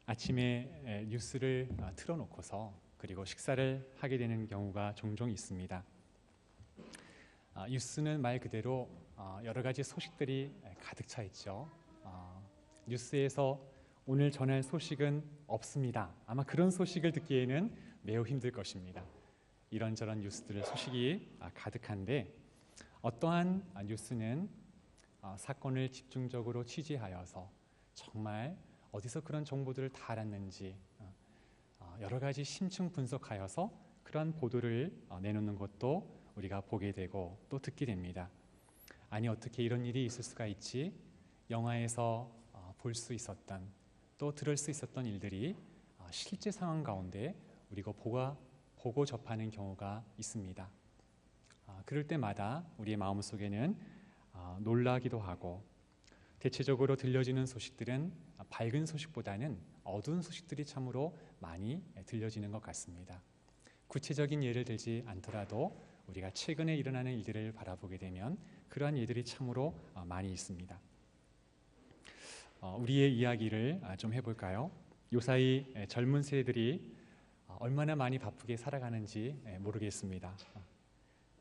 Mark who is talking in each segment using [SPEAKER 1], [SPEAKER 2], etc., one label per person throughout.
[SPEAKER 1] 아침에 뉴스를 틀어놓고서 그리고 식사를 하게 되는 경우가 종종 있습니다. 뉴스는 말 그대로 여러 가지 소식들이 가득 차 있죠. 뉴스에서 오늘 전할 소식은 없습니다. 아마 그런 소식을 듣기에는 매우 힘들 것입니다. 이런저런 뉴스들 소식이 가득한데 어떠한 뉴스는 사건을 집중적으로 취재하여서 정말 어디서 그런 정보들을 다 알았는지 여러 가지 심층 분석하여서 그런 보도를 내놓는 것도 우리가 보게 되고 또 듣게 됩니다. 아니 어떻게 이런 일이 있을 수가 있지? 영화에서 볼 수 있었던 또 들을 수 있었던 일들이 실제 상황 가운데 우리가 보고 접하는 경우가 있습니다. 그럴 때마다 우리의 마음속에는 놀라기도 하고 대체적으로 들려지는 소식들은 밝은 소식보다는 어두운 소식들이 참으로 많이 들려지는 것 같습니다. 구체적인 예를 들지 않더라도 우리가 최근에 일어나는 일들을 바라보게 되면 그러한 일들이 참으로 많이 있습니다. 우리의 이야기를 좀 해볼까요? 요사이 젊은 세대들이 얼마나 많이 바쁘게 살아가는지 모르겠습니다.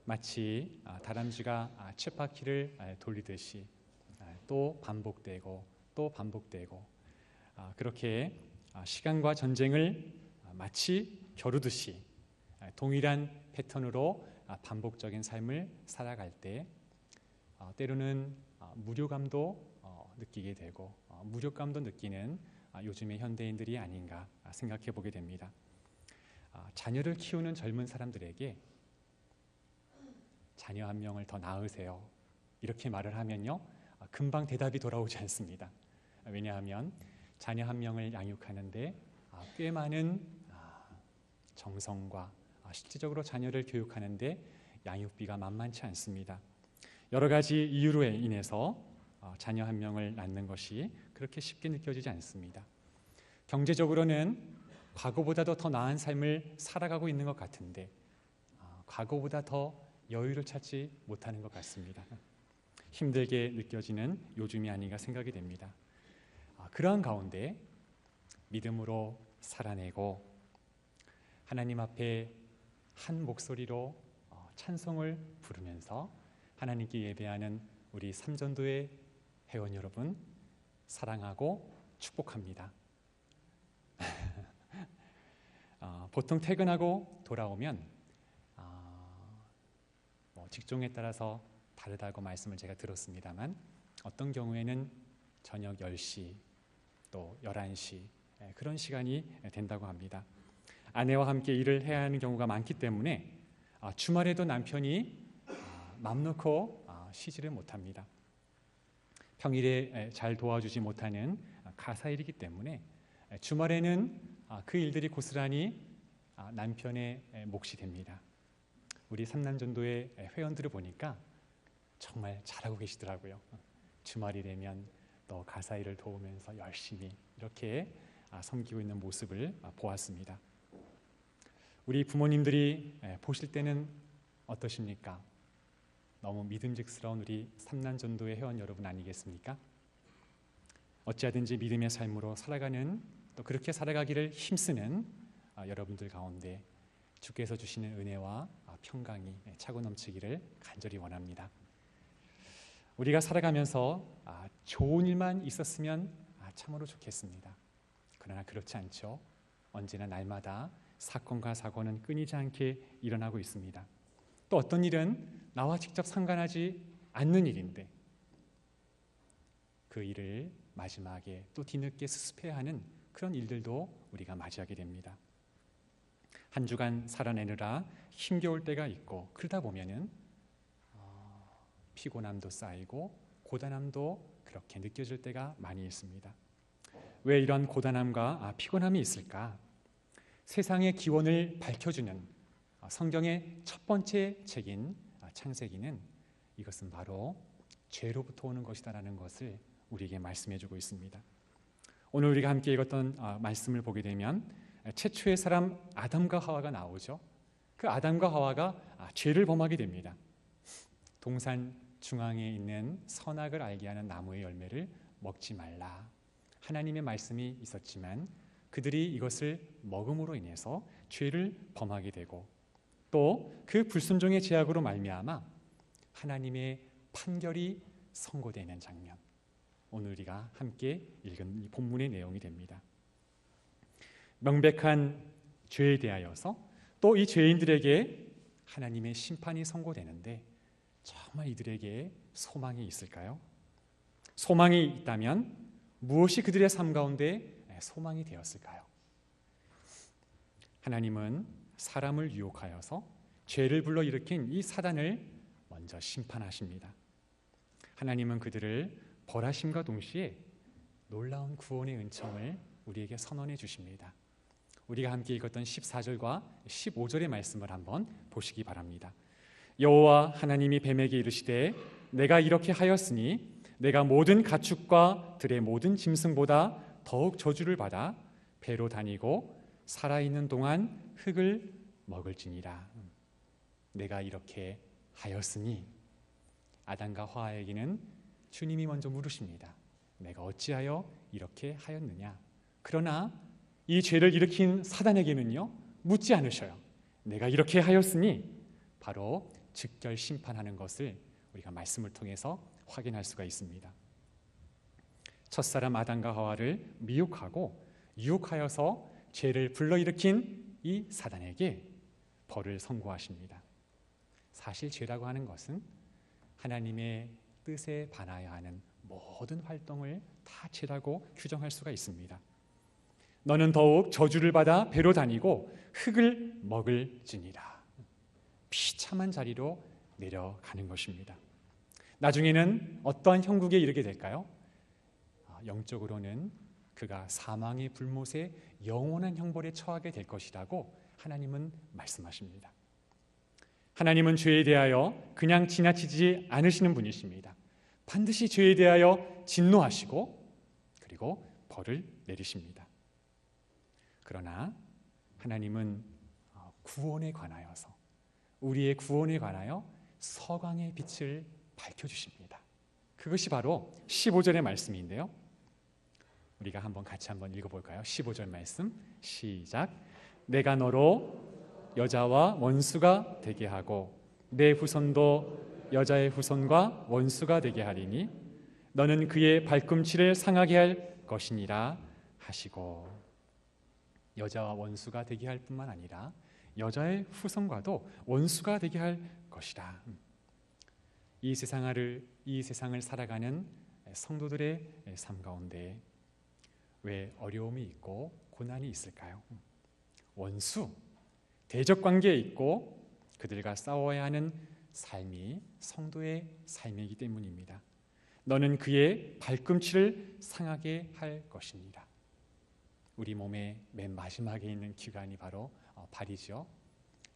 [SPEAKER 1] 마치 다람쥐가 쳇바퀴를 돌리듯이 또 반복되고 또 반복되고 그렇게 시간과 전쟁을 마치 겨루듯이 동일한 패턴으로 반복적인 삶을 살아갈 때 때로는 무료감도 느끼게 되고 무력감도 느끼는 요즘의 현대인들이 아닌가 생각해 보게 됩니다. 자녀를 키우는 젊은 사람들에게 자녀 한 명을 더 낳으세요 이렇게 말을 하면요 금방 대답이 돌아오지 않습니다. 왜냐하면 자녀 한 명을 양육하는데 꽤 많은 정성과 실질적으로 자녀를 교육하는데 양육비가 만만치 않습니다. 여러 가지 이유로 인해서 자녀 한 명을 낳는 것이 그렇게 쉽게 느껴지지 않습니다. 경제적으로는 과거보다도 더 나은 삶을 살아가고 있는 것 같은데 과거보다 더 여유를 찾지 못하는 것 같습니다. 힘들게 느껴지는 요즘이 아닌가 생각이 됩니다. 그러한 가운데 믿음으로 살아내고 하나님 앞에 한 목소리로 찬송을 부르면서 하나님께 예배하는 우리 삼전도의 회원 여러분 사랑하고 축복합니다. 보통 퇴근하고 돌아오면 직종에 따라서 다르다고 말씀을 제가 들었습니다만 어떤 경우에는 저녁 10시 또 11시 그런 시간이 된다고 합니다. 아내와 함께 일을 해야 하는 경우가 많기 때문에 주말에도 남편이 맘 놓고 쉬지를 못합니다. 평일에 잘 도와주지 못하는 가사일이기 때문에 주말에는 그 일들이 고스란히 남편의 몫이 됩니다. 우리 삼남전도의 회원들을 보니까 정말 잘하고 계시더라고요. 주말이 되면 또 가사일을 도우면서 열심히 이렇게 섬기고 있는 모습을 보았습니다. 우리 부모님들이 보실 때는 어떠십니까? 너무 믿음직스러운 우리 삼남전도의 회원 여러분 아니겠습니까? 어찌하든지 믿음의 삶으로 살아가는 또 그렇게 살아가기를 힘쓰는 여러분들 가운데 주께서 주시는 은혜와 평강이 차고 넘치기를 간절히 원합니다. 우리가 살아가면서 좋은 일만 있었으면 참으로 좋겠습니다. 그러나 그렇지 않죠. 언제나 날마다 사건과 사고는 끊이지 않게 일어나고 있습니다. 또 어떤 일은 나와 직접 상관하지 않는 일인데 그 일을 마지막에 또 뒤늦게 수습해야 하는 그런 일들도 우리가 맞이하게 됩니다. 한 주간 살아내느라 힘겨울 때가 있고 그러다 보면은 피곤함도 쌓이고 고단함도 그렇게 느껴질 때가 많이 있습니다. 왜 이런 고단함과 피곤함이 있을까? 세상의 기원을 밝혀주는 성경의 첫 번째 책인 창세기는 이것은 바로 죄로부터 오는 것이다라는 것을 우리에게 말씀해주고 있습니다. 오늘 우리가 함께 읽었던 말씀을 보게 되면 최초의 사람 아담과 하와가 나오죠. 그 아담과 하와가 죄를 범하게 됩니다. 동산 중앙에 있는 선악을 알게 하는 나무의 열매를 먹지 말라. 하나님의 말씀이 있었지만 그들이 이것을 먹음으로 인해서 죄를 범하게 되고 또 그 불순종의 죄악으로 말미암아 하나님의 판결이 선고되는 장면, 오늘 우리가 함께 읽은 이 본문의 내용이 됩니다. 명백한 죄에 대하여서 또 이 죄인들에게 하나님의 심판이 선고되는데 정말 이들에게 소망이 있을까요? 소망이 있다면 무엇이 그들의 삶 가운데 소망이 되었을까요? 하나님은 사람을 유혹하여서 죄를 불러일으킨 이 사단을 먼저 심판하십니다. 하나님은 그들을 벌하심과 동시에 놀라운 구원의 은총을 우리에게 선언해 주십니다. 우리가 함께 읽었던 14절과 15절의 말씀을 한번 보시기 바랍니다. 여호와 하나님이 뱀에게 이르시되 내가 이렇게 하였으니 내가 모든 가축과 들의 모든 짐승보다 더욱 저주를 받아 배로 다니고 살아있는 동안 흙을 먹을지니라. 내가 이렇게 하였으니, 아담과 하와에게는 주님이 먼저 물으십니다. 내가 어찌하여 이렇게 하였느냐? 그러나 이 죄를 일으킨 사단에게는요, 묻지 않으셔요. 내가 이렇게 하였으니, 바로 즉결 심판하는 것을 우리가 말씀을 통해서 확인할 수가 있습니다. 첫사람 아담과 하와를 미혹하고 유혹하여서 죄를 불러일으킨 이 사단에게 벌을 선고하십니다. 사실 죄라고 하는 것은 하나님의 뜻에 반하여 하는 모든 활동을 다 죄라고 규정할 수가 있습니다. 너는 더욱 저주를 받아 배로 다니고 흙을 먹을지니라. 비참한 자리로 내려가는 것입니다. 나중에는 어떠한 형국에 이르게 될까요? 영적으로는 그가 사망의 불못에 영원한 형벌에 처하게 될 것이라고 하나님은 말씀하십니다. 하나님은 죄에 대하여 그냥 지나치지 않으시는 분이십니다. 반드시 죄에 대하여 진노하시고 그리고 벌을 내리십니다. 그러나 하나님은 구원에 관하여서, 우리의 구원에 관하여 서광의 빛을 밝혀주십니다. 그것이 바로 15절의 말씀인데요, 우리가 같이 한번 읽어볼까요? 15절 말씀 시작. 내가 너로 여자와 원수가 되게 하고 내 후손도 여자의 후손과 원수가 되게 하리니 너는 그의 발꿈치를 상하게 할 것이니라 하시고, 여자와 원수가 되게 할 뿐만 아니라 여자의 후손과도 원수가 되게 할 것이라. 이 세상을 살아가는 성도들의 삶 가운데 왜 어려움이 있고 고난이 있을까요? 원수, 대적 관계에 있고 그들과 싸워야 하는 삶이 성도의 삶이기 때문입니다. 너는 그의 발꿈치를 상하게 할 것이니라. 우리 몸의 맨 마지막에 있는 기관이 바로 발이죠.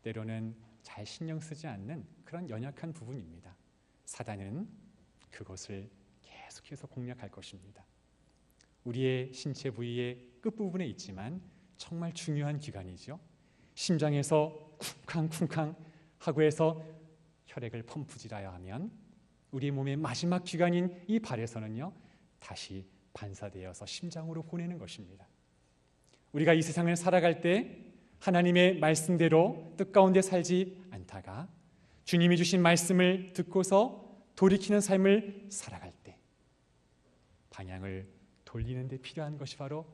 [SPEAKER 1] 때로는 잘 신경 쓰지 않는 그런 연약한 부분입니다. 사단은 그것을 계속해서 공략할 것입니다. 우리의 신체 부위의 끝부분에 있지만 정말 중요한 기관이죠. 심장에서 쿵쾅쿵쾅 하고 해서 혈액을 펌프질하여 하면 우리 몸의 마지막 기관인 이 발에서는요, 다시 반사되어서 심장으로 보내는 것입니다. 우리가 이 세상을 살아갈 때 하나님의 말씀대로 뜻 가운데 살지 않다가 주님이 주신 말씀을 듣고서 돌이키는 삶을 살아갈 때 방향을 돌리는 데 필요한 것이 바로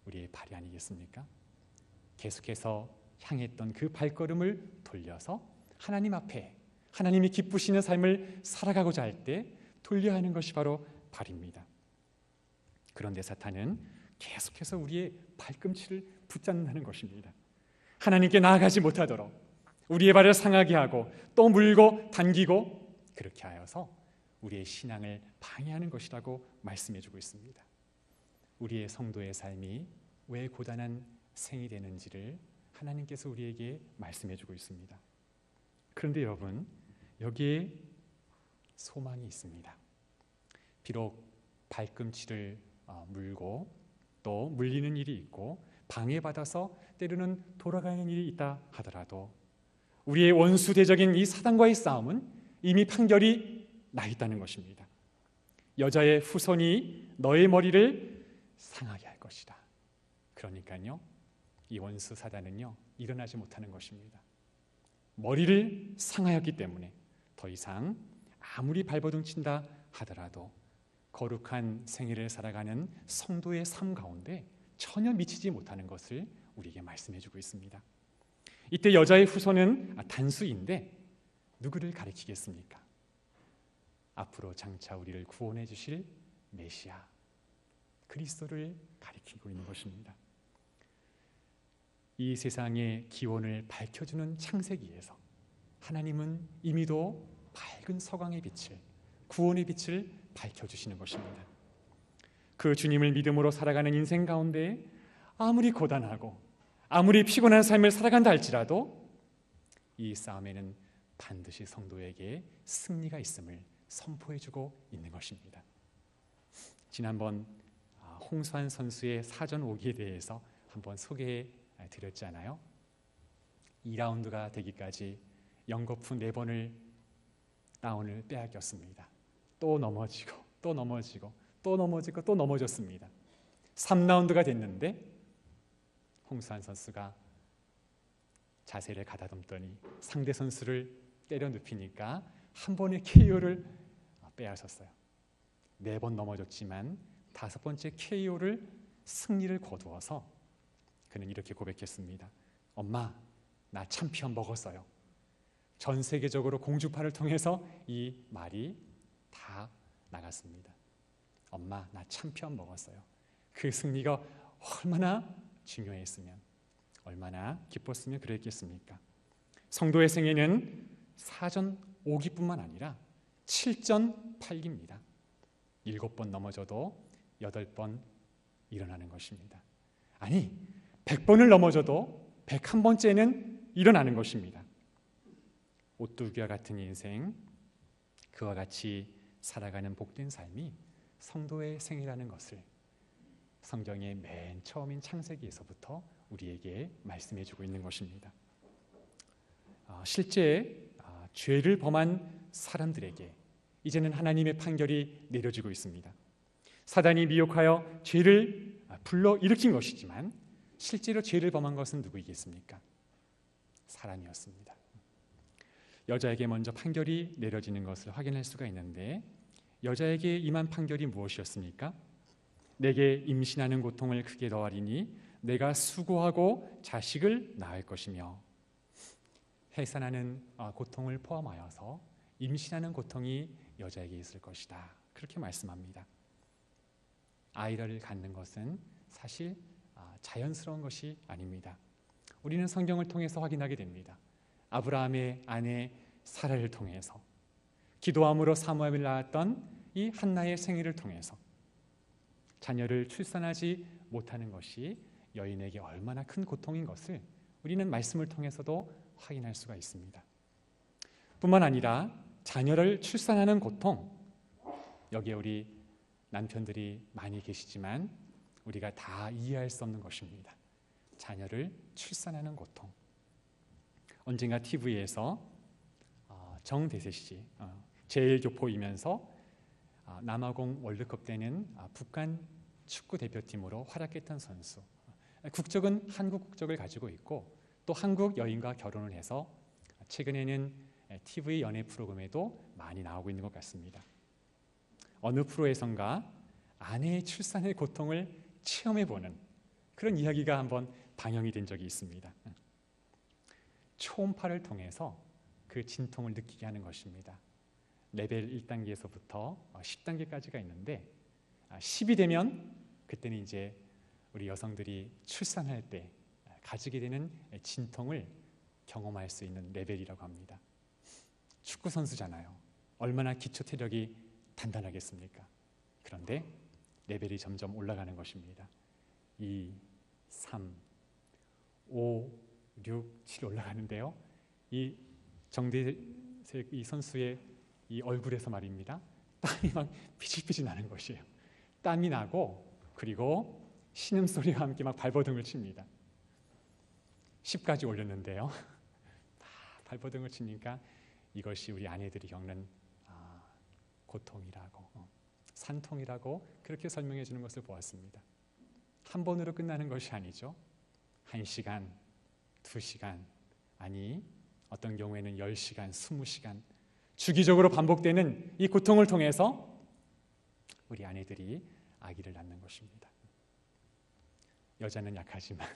[SPEAKER 1] 우리의 발이 아니겠습니까? 계속해서 향했던 그 발걸음을 돌려서 하나님 앞에 하나님이 기쁘시는 삶을 살아가고자 할 때 돌려야 하는 것이 바로 발입니다. 그런데 사탄은 계속해서 우리의 발꿈치를 붙잡는 것입니다. 하나님께 나아가지 못하도록 우리의 발을 상하게 하고 또 물고 당기고 그렇게 하여서 우리의 신앙을 방해하는 것이라고 말씀해주고 있습니다. 우리의 성도의 삶이 왜 고단한 생이 되는지를 하나님께서 우리에게 말씀해주고 있습니다. 그런데 여러분, 여기에 소망이 있습니다. 비록 발꿈치를 물고 또 물리는 일이 있고 방해받아서 때로는 돌아가는 일이 있다 하더라도 우리의 원수 대적인 이 사단과의 싸움은 이미 판결이 나 있다는 것입니다. 여자의 후손이 너의 머리를 상하게 할 것이다. 그러니까요, 이 원수 사단은요, 일어나지 못하는 것입니다. 머리를 상하였기 때문에 더 이상 아무리 발버둥 친다 하더라도 거룩한 생애를 살아가는 성도의 삶 가운데 전혀 미치지 못하는 것을 우리에게 말씀해 주고 있습니다. 이때 여자의 후손은 단수인데 누구를 가리키겠습니까? 앞으로 장차 우리를 구원해 주실 메시아 그리스도를 가리키고 있는 것입니다. 이 세상의 기원을 밝혀주는 창세기에서 하나님은 이미도 밝은 서광의 빛을, 구원의 빛을 밝혀주시는 것입니다. 그 주님을 믿음으로 살아가는 인생 가운데 아무리 고단하고 아무리 피곤한 삶을 살아간다 할지라도 이 싸움에는 반드시 성도에게 승리가 있음을 선포해주고 있는 것입니다. 지난번 홍수환 선수의 사전 5기에 대해서 한번 소개해 드렸잖아요. 2라운드가 되기까지 연거푸 4번을 다운을 빼앗겼습니다. 또 넘어지고 또 넘어지고 또 넘어지고 또 넘어졌습니다. 3라운드가 됐는데 홍수환 선수가 자세를 가다듬더니 상대 선수를 때려 눕히니까 한 번의 KO를 빼앗았어요. 4번 넘어졌지만 5번째 KO를 승리를 거두어서 그는 이렇게 고백했습니다. 엄마, 나 챔피언 먹었어요. 전 세계적으로 공주파를 통해서 이 말이 다 나갔습니다. 엄마, 나 챔피언 먹었어요. 그 승리가 얼마나 중요했으면, 얼마나 기뻤으면 그랬겠습니까? 성도의 생애는 사전 5기뿐만 아니라 7전 8기입니다. 7번 넘어져도 8번 일어나는 것입니다. 아니, 100번을 넘어져도 101번째는 일어나는 것입니다. 오뚜기와 같은 인생, 그와 같이 살아가는 복된 삶이 성도의 생이라는 것을 성경의 맨 처음인 창세기에서부터 우리에게 말씀해 주고 있는 것입니다. 실제 죄를 범한 사람들에게 이제는 하나님의 판결이 내려지고 있습니다. 사단이 미혹하여 죄를 불러일으킨 것이지만 실제로 죄를 범한 것은 누구이겠습니까? 사람이었습니다. 여자에게 먼저 판결이 내려지는 것을 확인할 수가 있는데 여자에게 임한 판결이 무엇이었습니까? 내게 임신하는 고통을 크게 더하리니 내가 수고하고 자식을 낳을 것이며, 해산하는 고통을 포함하여서 임신하는 고통이 여자에게 있을 것이다. 그렇게 말씀합니다. 아이를 갖는 것은 사실 자연스러운 것이 아닙니다. 우리는 성경을 통해서 확인하게 됩니다. 아브라함의 아내 사라를 통해서, 기도함으로 사무엘을 낳았던 이 한나의 생애를 통해서 자녀를 출산하지 못하는 것이 여인에게 얼마나 큰 고통인 것을 우리는 말씀을 통해서도 확인할 수가 있습니다. 뿐만 아니라 자녀를 출산하는 고통, 여기에 우리 남편들이 많이 계시지만 우리가 다 이해할 수 없는 것입니다. 자녀를 출산하는 고통. 언젠가 TV에서 정대세 씨, 제1교포이면서 남아공 월드컵 때는 북한 축구 대표팀으로 활약했던 선수, 국적은 한국 국적을 가지고 있고 또 한국 여인과 결혼을 해서 최근에는 TV 연예 프로그램에도 많이 나오고 있는 것 같습니다. 어느 프로에선가 아내의 출산의 고통을 체험해보는 그런 이야기가 한번 방영이 된 적이 있습니다. 초음파를 통해서 그 진통을 느끼게 하는 것입니다. 레벨 1단계에서부터 10단계까지가 있는데 10이 되면 그때는 이제 우리 여성들이 출산할 때 가지게 되는 진통을 경험할 수 있는 레벨이라고 합니다. 축구 선수잖아요. 얼마나 기초 체력이 단단하겠습니까? 그런데 레벨이 점점 올라가는 것입니다. 2, 3, 5, 6, 7 올라가는데요. 이 정대세 이 선수의 이 얼굴에서 말입니다. 땀이 막 피질피질 나는 것이에요. 땀이 나고 그리고 신음소리와 함께 막 발버둥을 칩니다. 10까지 올렸는데요. 발버둥을 치니까 이것이 우리 아내들이 겪는 고통이라고, 산통이라고 그렇게 설명해 주는 것을 보았습니다. 한 번으로 끝나는 것이 아니죠. 1시간, 2시간, 아니 어떤 경우에는 10시간, 20시간 주기적으로 반복되는 이 고통을 통해서 우리 아내들이 아기를 낳는 것입니다. 여자는 약하지만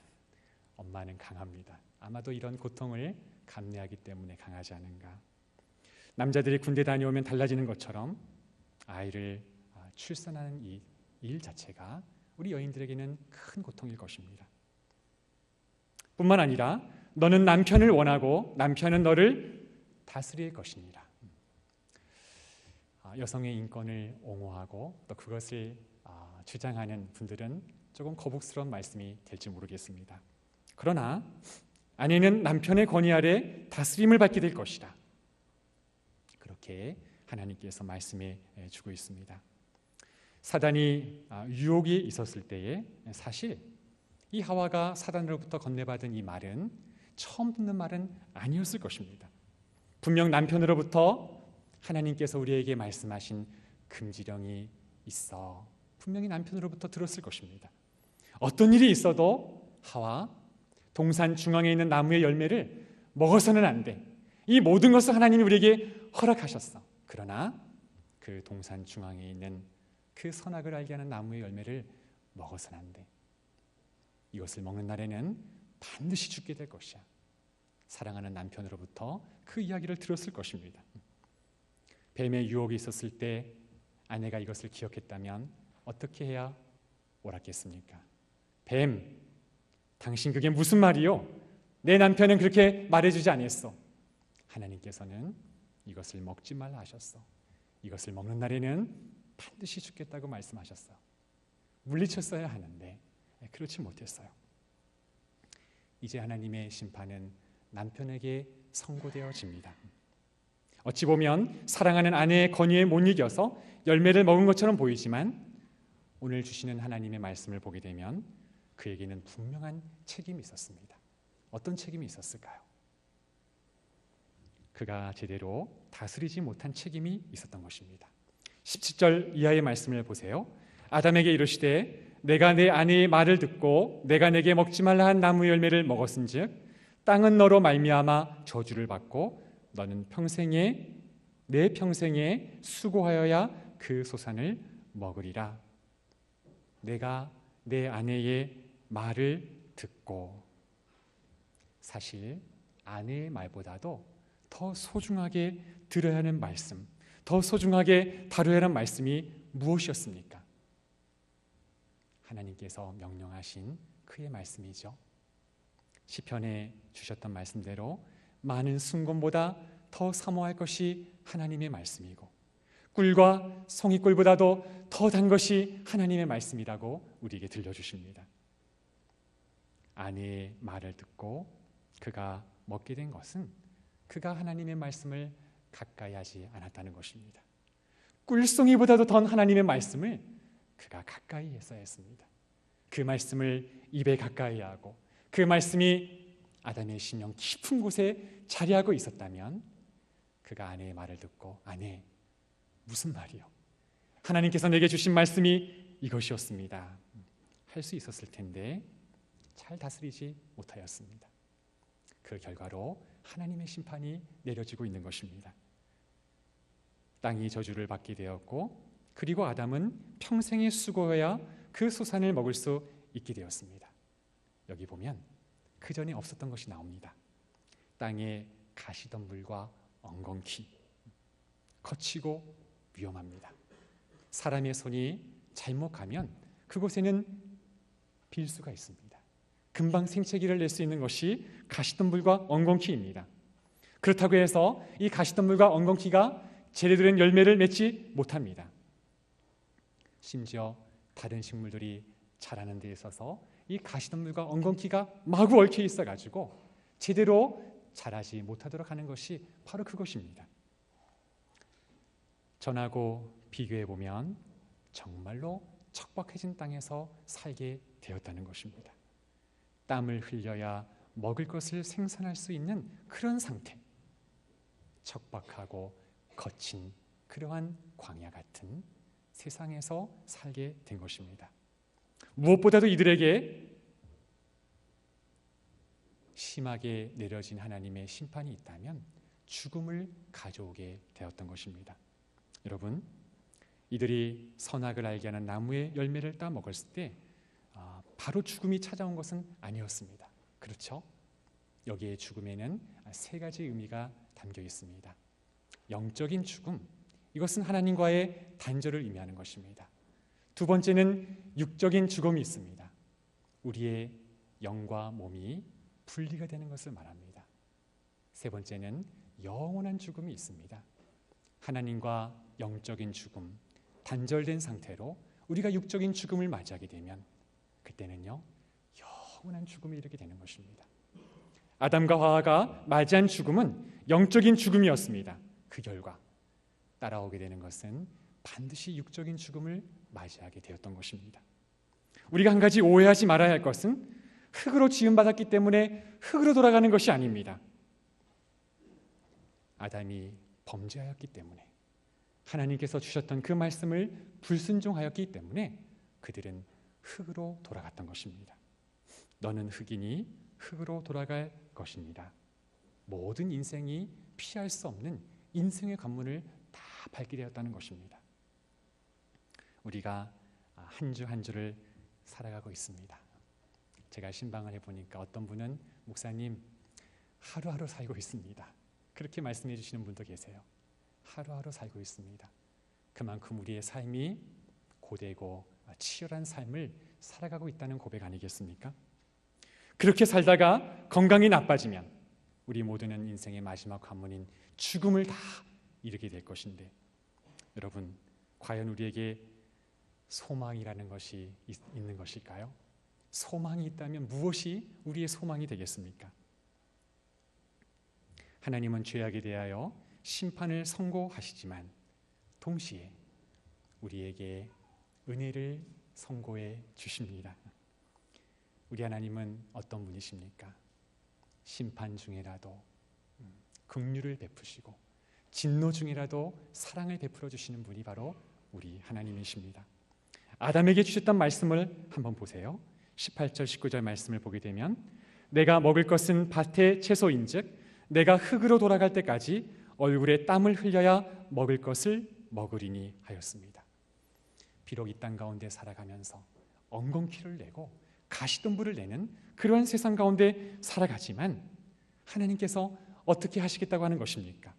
[SPEAKER 1] 엄마는 강합니다. 아마도 이런 고통을 감내하기 때문에 강하지 않은가. 남자들이 군대 다녀오면 달라지는 것처럼 아이를 출산하는 이 일 자체가 우리 여인들에게는 큰 고통일 것입니다. 뿐만 아니라 너는 남편을 원하고 남편은 너를 다스릴 것이니라. 여성의 인권을 옹호하고 또 그것을 주장하는 분들은 조금 거북스러운 말씀이 될지 모르겠습니다. 그러나 아내는 남편의 권위 아래 다스림을 받게 될 것이다. 그렇게 하나님께서 말씀해 주고 있습니다. 사단이 유혹이 있었을 때에 사실 이 하와가 사단으로부터 건네받은 이 말은 처음 듣는 말은 아니었을 것입니다. 분명 남편으로부터 하나님께서 우리에게 말씀하신 금지령이 있어 분명히 남편으로부터 들었을 것입니다. 어떤 일이 있어도 하와, 동산 중앙에 있는 나무의 열매를 먹어서는 안 돼. 이 모든 것을 하나님이 우리에게 허락하셨어. 그러나 그 동산 중앙에 있는 그 선악을 알게 하는 나무의 열매를 먹어서는 안 돼. 이것을 먹는 날에는 반드시 죽게 될 것이야. 사랑하는 남편으로부터 그 이야기를 들었을 것입니다. 뱀의 유혹이 있었을 때 아내가 이것을 기억했다면 어떻게 해야 옳았겠습니까? 뱀, 당신 그게 무슨 말이요? 내 남편은 그렇게 말해주지 않았어. 하나님께서는 이것을 먹지 말라 하셨어. 이것을 먹는 날에는 반드시 죽겠다고 말씀하셨어. 물리쳤어야 하는데 그렇지 못했어요. 이제 하나님의 심판은 남편에게 선고되어집니다. 어찌 보면 사랑하는 아내의 권위에 못 이겨서 열매를 먹은 것처럼 보이지만 오늘 주시는 하나님의 말씀을 보게 되면 그에게는 분명한 책임이 있었습니다. 어떤 책임이 있었을까요? 그가 제대로 다스리지 못한 책임이 있었던 것입니다. 17절 이하의 말씀을 보세요. 아담에게 이르시되 내가 내 아내의 말을 듣고 내가 내게 먹지 말라 한 나무 열매를 먹었은즉 땅은 너로 말미암아 저주를 받고 너는 내 평생에 수고하여야 그 소산을 먹으리라. 내가 내 아내의 말을 듣고, 사실 아내의 말보다도 더 소중하게 들어야 하는 말씀, 더 소중하게 다뤄야 하는 말씀이 무엇이었습니까? 하나님께서 명령하신 그의 말씀이죠. 시편에 주셨던 말씀대로 많은 순금보다 더 사모할 것이 하나님의 말씀이고 꿀과 송이꿀보다도 더 단 것이 하나님의 말씀이라고 우리에게 들려주십니다. 아내의 말을 듣고 그가 먹게 된 것은 그가 하나님의 말씀을 가까이 하지 않았다는 것입니다. 꿀송이보다도 더 하나님의 말씀을 그가 가까이 했어야 했습니다. 그 말씀을 입에 가까이 하고 그 말씀이 아담의 심령 깊은 곳에 자리하고 있었다면 그가 아내의 말을 듣고 아내, 무슨 말이요? 하나님께서 내게 주신 말씀이 이것이었습니다. 할 수 있었을 텐데 잘 다스리지 못하였습니다. 그 결과로 하나님의 심판이 내려지고 있는 것입니다. 땅이 저주를 받게 되었고 그리고 아담은 평생의 수고해야 그 소산을 먹을 수 있게 되었습니다. 여기 보면 그 전에 없었던 것이 나옵니다. 땅에 가시덤불과 엉겅퀴, 거치고 위험합니다. 사람의 손이 잘못 가면 그곳에는 빌수가 있습니다. 금방 생채기를 낼 수 있는 것이 가시덤불과 엉겅퀴입니다. 그렇다고 해서 이 가시덤불과 엉겅퀴가 제대로 된 열매를 맺지 못합니다. 심지어 다른 식물들이 자라는 데 있어서 이 가시덤불과 엉겅퀴가 마구 얽혀 있어가지고 제대로 자라지 못하도록 하는 것이 바로 그것입니다. 전하고 비교해보면 정말로 척박해진 땅에서 살게 되었다는 것입니다. 땀을 흘려야 먹을 것을 생산할 수 있는 그런 상태, 척박하고 거친 그러한 광야 같은 세상에서 살게 된 것입니다. 무엇보다도 이들에게 심하게 내려진 하나님의 심판이 있다면 죽음을 가져오게 되었던 것입니다. 여러분, 이들이 선악을 알게 하는 나무의 열매를 따 먹었을 때 바로 죽음이 찾아온 것은 아니었습니다. 그렇죠? 여기에 죽음에는 세 가지 의미가 담겨 있습니다. 영적인 죽음, 이것은 하나님과의 단절을 의미하는 것입니다. 두 번째는 육적인 죽음이 있습니다. 우리의 영과 몸이 분리가 되는 것을 말합니다. 세 번째는 영원한 죽음이 있습니다. 하나님과 영적인 죽음, 단절된 상태로 우리가 육적인 죽음을 맞이하게 되면 그때는요, 영원한 죽음에 이르게 되는 것입니다. 아담과 하와가 맞이한 죽음은 영적인 죽음이었습니다. 그 결과 따라오게 되는 것은 반드시 육적인 죽음을 맞이하게 되었던 것입니다. 우리가 한 가지 오해하지 말아야 할 것은 흙으로 지음받았기 때문에 흙으로 돌아가는 것이 아닙니다. 아담이 범죄하였기 때문에, 하나님께서 주셨던 그 말씀을 불순종하였기 때문에 그들은 흙으로 돌아갔던 것입니다. 너는 흙이니 흙으로 돌아갈 것입니다. 모든 인생이 피할 수 없는 인생의 관문을 다 밟게 되었다는 것입니다. 우리가 한 주 한 주를 살아가고 있습니다. 제가 신방을 해보니까 어떤 분은 목사님, 하루하루 살고 있습니다, 그렇게 말씀해 주시는 분도 계세요. 하루하루 살고 있습니다. 그만큼 우리의 삶이 고되고 치열한 삶을 살아가고 있다는 고백 아니겠습니까? 그렇게 살다가 건강이 나빠지면 우리 모두는 인생의 마지막 관문인 죽음을 다 이르게 될 것인데, 여러분, 과연 우리에게 소망이라는 것이 있는 것일까요? 소망이 있다면 무엇이 우리의 소망이 되겠습니까? 하나님은 죄악에 대하여 심판을 선고하시지만 동시에 우리에게 은혜를 선고해 주십니다. 우리 하나님은 어떤 분이십니까? 심판 중에라도 긍휼을 베푸시고 진노 중에라도 사랑을 베풀어 주시는 분이 바로 우리 하나님이십니다. 아담에게 주셨던 말씀을 한번 보세요. 18절 19절 말씀을 보게 되면 내가 먹을 것은 밭의 채소인즉 내가 흙으로 돌아갈 때까지 얼굴에 땀을 흘려야 먹을 것을 먹으리니 하였습니다. 비록 이 땅 가운데 살아가면서 엉겅퀴를 내고 가시덤불을 내는 그러한 세상 가운데 살아가지만 하나님께서 어떻게 하시겠다고 하는 것입니까?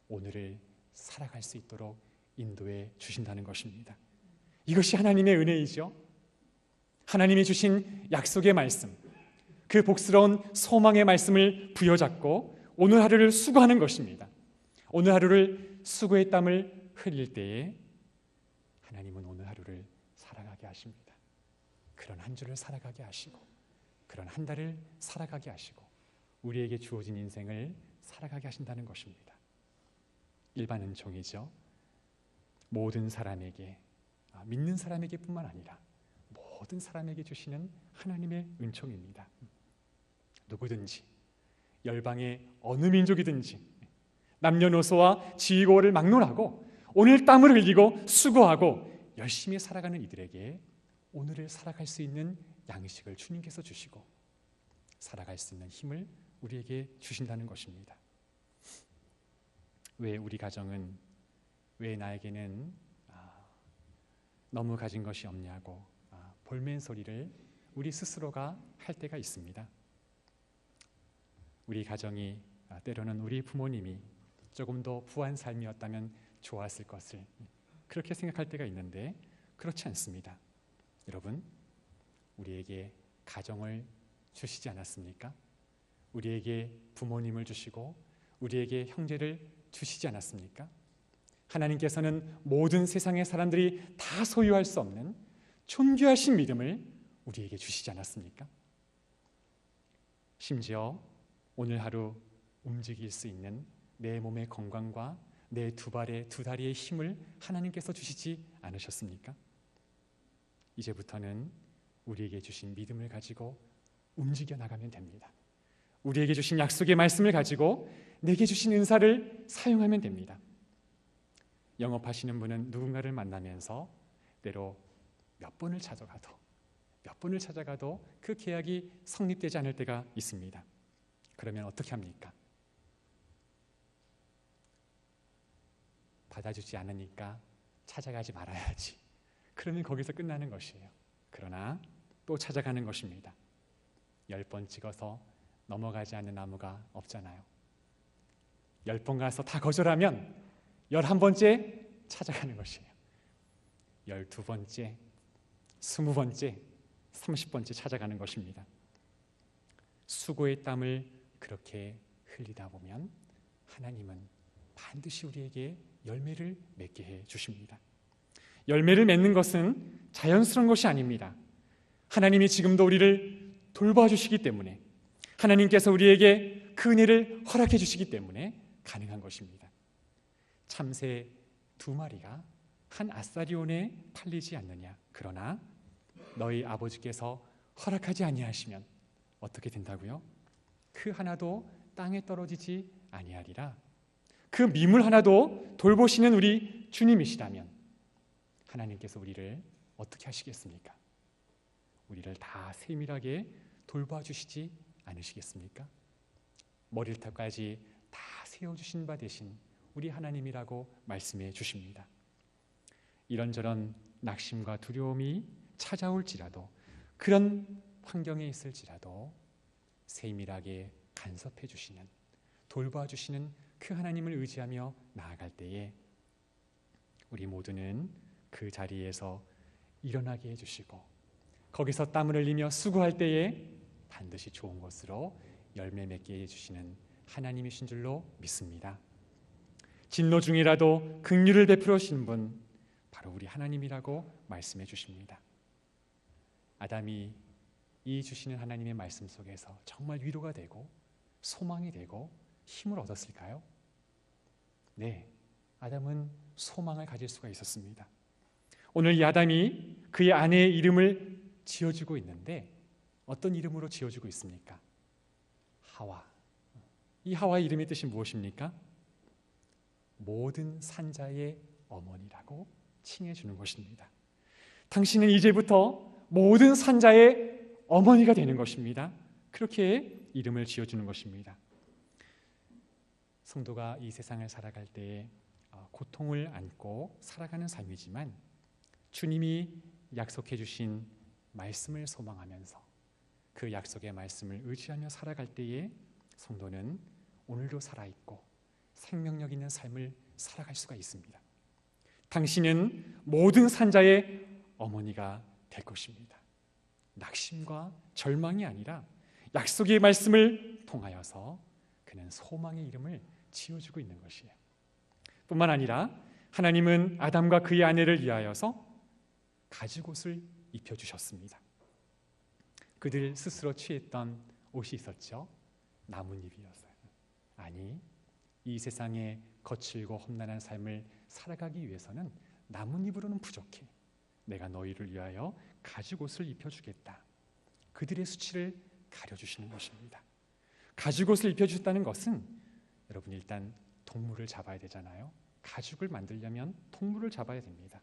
[SPEAKER 1] 오늘을 살아갈 수 있도록 인도해 주신다는 것입니다. 이것이 하나님의 은혜이죠. 하나님이 주신 약속의 말씀, 그 복스러운 소망의 말씀을 부여잡고 오늘 하루를 수고하는 것입니다. 오늘 하루를 수고의 땀을 흘릴 때에 하나님은 오늘 하루를 살아가게 하십니다. 그런 한 주를 살아가게 하시고 그런 한 달을 살아가게 하시고 우리에게 주어진 인생을 살아가게 하신다는 것입니다. 일반 은총이죠. 모든 사람에게, 믿는 사람에게 뿐만 아니라 모든 사람에게 주시는 하나님의 은총입니다. 누구든지 열방의 어느 민족이든지 남녀노소와 지위고를 막론하고 오늘 땀을 흘리고 수고하고 열심히 살아가는 이들에게 오늘을 살아갈 수 있는 양식을 주님께서 주시고 살아갈 수 있는 힘을 우리에게 주신다는 것입니다. 왜 우리 가정은, 왜 나에게는 너무 가진 것이 없냐고 볼멘 소리를 우리 스스로가 할 때가 있습니다. 우리 가정이 때로는 우리 부모님이 조금 더 부한 삶이었다면 좋았을 것을 그렇게 생각할 때가 있는데 그렇지 않습니다. 여러분, 우리에게 가정을 주시지 않았습니까? 우리에게 부모님을 주시고 우리에게 형제를 주시지 않았습니까? 하나님께서는 모든 세상의 사람들이 다 소유할 수 없는 존귀하신 믿음을 우리에게 주시지 않았습니까? 심지어 오늘 하루 움직일 수 있는 내 몸의 건강과 내 두 발의 두 다리의 힘을 하나님께서 주시지 않으셨습니까? 이제부터는 우리에게 주신 믿음을 가지고 움직여 나가면 됩니다. 우리에게 주신 약속의 말씀을 가지고 내게 주신 은사를 사용하면 됩니다. 영업하시는 분은 누군가를 만나면서 때로 몇 번을 찾아가도 그 계약이 성립되지 않을 때가 있습니다. 그러면 어떻게 합니까? 받아주지 않으니까 찾아가지 말아야지. 그러면 거기서 끝나는 것이에요. 그러나 또 찾아가는 것입니다. 10번 찍어서 넘어가지 않는 나무가 없잖아요. 10번 가서 다 거절하면 11번째 찾아가는 것이에요. 12번째, 20번째, 30번째 찾아가는 것입니다. 수고의 땀을 그렇게 흘리다 보면 하나님은 반드시 우리에게 열매를 맺게 해 주십니다. 열매를 맺는 것은 자연스러운 것이 아닙니다. 하나님이 지금도 우리를 돌봐주시기 때문에, 하나님께서 우리에게 그 은혜를 허락해 주시기 때문에 가능한 것입니다. 참새 2마리가 한 아사리온에 팔리지 않느냐. 그러나 너희 아버지께서 허락하지 아니하시면 어떻게 된다고요? 그 하나도 땅에 떨어지지 아니하리라. 그 미물 하나도 돌보시는 우리 주님이시라면 하나님께서 우리를 어떻게 하시겠습니까? 우리를 다 세밀하게 돌봐주시지 않으시겠습니까? 머리털까지 다 세워주신 바 되신 우리 하나님이라고 말씀해 주십니다. 이런저런 낙심과 두려움이 찾아올지라도, 그런 환경에 있을지라도 세밀하게 간섭해 주시는, 돌봐주시는 그 하나님을 의지하며 나아갈 때에 우리 모두는 그 자리에서 일어나게 해주시고, 거기서 땀을 흘리며 수고할 때에 반드시 좋은 것으로 열매 맺게 해주시는 하나님이신 줄로 믿습니다. 진노 중이라도 긍휼을 베풀어 주시는 분, 바로 우리 하나님이라고 말씀해 주십니다. 아담이 이 주시는 하나님의 말씀 속에서 정말 위로가 되고 소망이 되고 힘을 얻었을까요? 네, 아담은 소망을 가질 수가 있었습니다. 오늘 이 아담이 그의 아내의 이름을 지어주고 있는데 어떤 이름으로 지어주고 있습니까? 하와. 이 하와의 이름의 뜻이 무엇입니까? 모든 산자의 어머니라고 칭해주는 것입니다. 당신은 이제부터 모든 산자의 어머니가 되는 것입니다. 그렇게 이름을 지어주는 것입니다. 성도가 이 세상을 살아갈 때에 고통을 안고 살아가는 삶이지만 주님이 약속해 주신 말씀을 소망하면서 그 약속의 말씀을 의지하며 살아갈 때에 성도는 오늘도 살아있고 생명력 있는 삶을 살아갈 수가 있습니다. 당신은 모든 산자의 어머니가 될 것입니다. 낙심과 절망이 아니라 약속의 말씀을 통하여서 그는 소망의 이름을 지어주고 있는 것이에요. 뿐만 아니라 하나님은 아담과 그의 아내를 위하여서 가죽옷을 입혀주셨습니다. 그들 스스로 취했던 옷이 있었죠. 나뭇잎이었어요. 아니, 이 세상의 거칠고 험난한 삶을 살아가기 위해서는 나뭇잎으로는 부족해. 내가 너희를 위하여 가죽옷을 입혀주겠다. 그들의 수치를 가려주시는 것입니다. 가죽옷을 입혀주셨다는 것은 여러분 일단 동물을 잡아야 되잖아요. 가죽을 만들려면 동물을 잡아야 됩니다.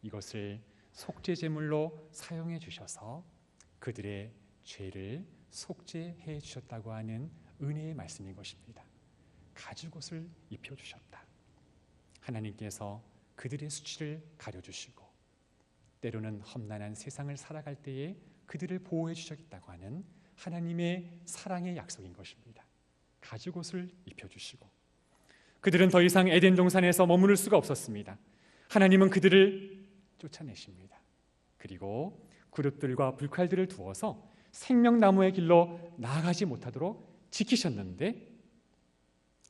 [SPEAKER 1] 이것을 속죄제물로 사용해 주셔서 그들의 죄를 속죄해 주셨다고 하는 은혜의 말씀인 것입니다. 가죽옷을 입혀주셨다. 하나님께서 그들의 수치를 가려주시고 때로는 험난한 세상을 살아갈 때에 그들을 보호해 주셨다고 하는 하나님의 사랑의 약속인 것입니다. 가죽옷을 입혀주시고 그들은 더 이상 에덴 동산에서 머무를 수가 없었습니다. 하나님은 그들을 쫓아내십니다. 그리고 그룹들과 불칼들을 두어서 생명나무의 길로 나아가지 못하도록 지키셨는데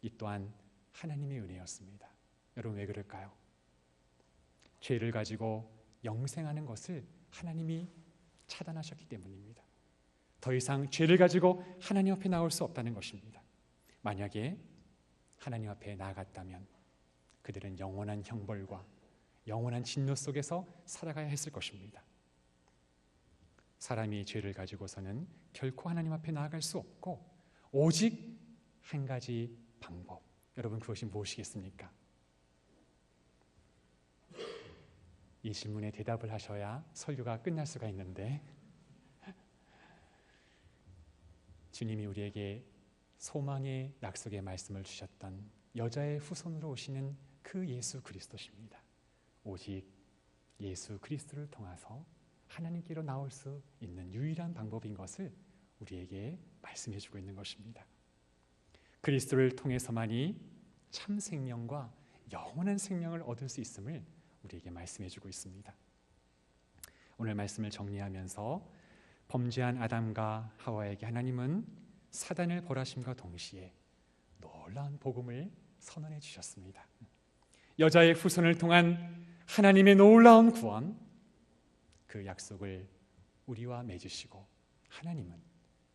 [SPEAKER 1] 이 또한 하나님의 은혜였습니다. 여러분 왜 그럴까요? 죄를 가지고 영생하는 것을 하나님이 차단하셨기 때문입니다. 더 이상 죄를 가지고 하나님 앞에 나올 수 없다는 것입니다. 만약에 하나님 앞에 나아갔다면 그들은 영원한 형벌과 영원한 진노 속에서 살아가야 했을 것입니다. 사람이 죄를 가지고서는 결코 하나님 앞에 나아갈 수 없고 오직 한 가지 방법, 여러분 그것이 무엇이겠습니까? 이 질문에 대답을 하셔야 설교가 끝날 수가 있는데, 주님이 우리에게 소망의 약속의 말씀을 주셨던 여자의 후손으로 오시는 그 예수 그리스도십니다. 오직 예수 그리스도를 통해서 하나님께로 나올 수 있는 유일한 방법인 것을 우리에게 말씀해 주고 있는 것입니다. 그리스도를 통해서만이 참 생명과 영원한 생명을 얻을 수 있음을 우리에게 말씀해 주고 있습니다. 오늘 말씀을 정리하면서 범죄한 아담과 하와에게 하나님은 사단을 벌하심과 동시에 놀라운 복음을 선언해 주셨습니다. 여자의 후손을 통한 하나님의 놀라운 구원, 그 약속을 우리와 맺으시고 하나님은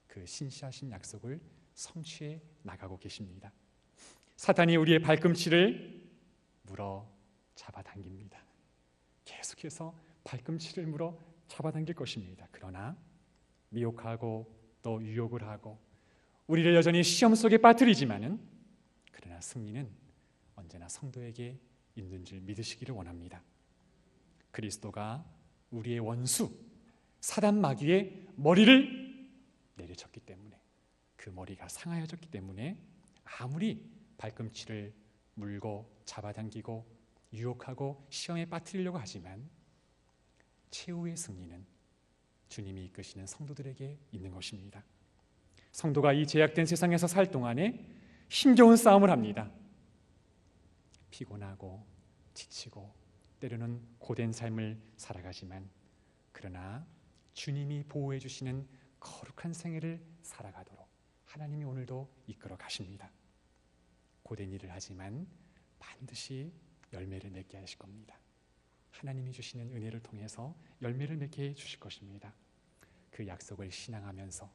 [SPEAKER 1] 그 신실하신 약속을 성취해 나가고 계십니다. 사단이 우리의 발꿈치를 물어 잡아당깁니다. 계속해서 발꿈치를 물어 잡아당길 것입니다. 그러나 미혹하고 또 유혹을 하고 우리를 여전히 시험 속에 빠뜨리지만은, 그러나 승리는 언제나 성도에게 있는 줄 믿으시기를 원합니다. 그리스도가 우리의 원수 사단 마귀의 머리를 내려쳤기 때문에, 그 머리가 상하여졌기 때문에 아무리 발꿈치를 물고 잡아당기고 유혹하고 시험에 빠뜨리려고 하지만 최후의 승리는 주님이 이끄시는 성도들에게 있는 것입니다. 성도가 이 제약된 세상에서 살 동안에 힘겨운 싸움을 합니다. 피곤하고 지치고 때로는 고된 삶을 살아가지만, 그러나 주님이 보호해 주시는 거룩한 생애를 살아가도록 하나님이 오늘도 이끌어 가십니다. 고된 일을 하지만 반드시 열매를 맺게 하실 겁니다. 하나님이 주시는 은혜를 통해서 열매를 맺게 해 주실 것입니다. 그 약속을 신앙하면서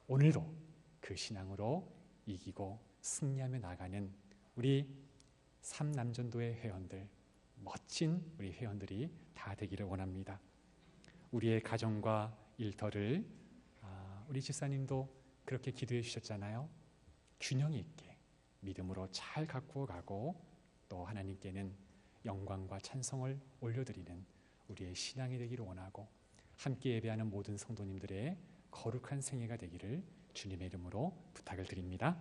[SPEAKER 1] 오늘도 그 신앙으로 이기고 승리하며 나가는 우리 삼남전도의 회원들, 멋진 우리 회원들이 다 되기를 원합니다. 우리의 가정과 일터를 우리 집사님도 그렇게 기도해 주셨잖아요. 균형 있게 믿음으로 잘 가꾸어 가고 또 하나님께는 영광과 찬송을 올려드리는 우리의 신앙이 되기를 원하고, 함께 예배하는 모든 성도님들의 거룩한 생애가 되기를 주님의 이름으로 부탁을 드립니다.